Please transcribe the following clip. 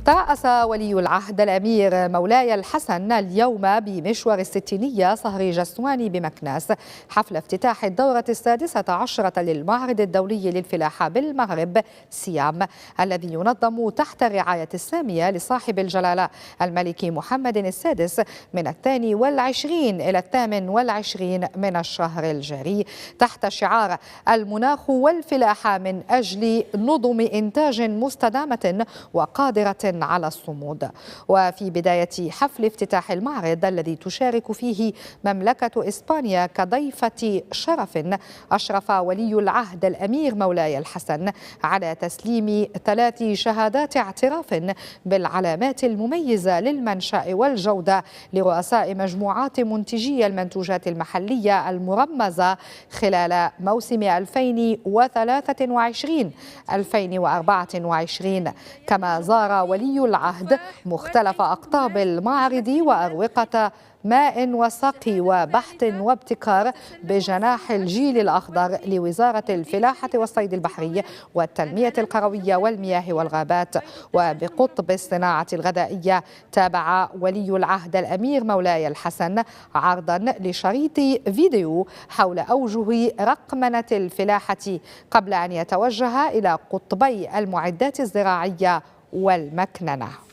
ترأس ولي العهد الأمير مولاي الحسن اليوم بمشوار الستينية صهر جسواني بمكناس حفل افتتاح الدورة 16 للمعرض الدولي للفلاحة بالمغرب سيام، الذي ينظم تحت الرعاية السامية لصاحب الجلالة الملك محمد السادس من 22 إلى 28 من الشهر الجاري، تحت شعار المناخ والفلاحة من أجل نظم إنتاج مستدامة وقادرة على الصمود. وفي بداية حفل افتتاح المعرض الذي تشارك فيه مملكة إسبانيا كضيفة شرف، أشرف ولي العهد الأمير مولاي الحسن على تسليم 3 شهادات اعتراف بالعلامات المميزة للمنشأ والجودة لرؤساء مجموعات منتجي المنتوجات المحلية المرمزة خلال موسم 2023-2024. كما زار ولي العهد مختلف أقطاب المعرض وأروقة ماء وسقي وبحث وابتكار بجناح الجيل الأخضر لوزارة الفلاحة والصيد البحري والتنمية القروية والمياه والغابات. وبقطب الصناعة الغذائية تابع ولي العهد الأمير مولاي الحسن عرضا لشريط فيديو حول أوجه رقمنة الفلاحة قبل أن يتوجه إلى قطبي المعدات الزراعية والمكننة.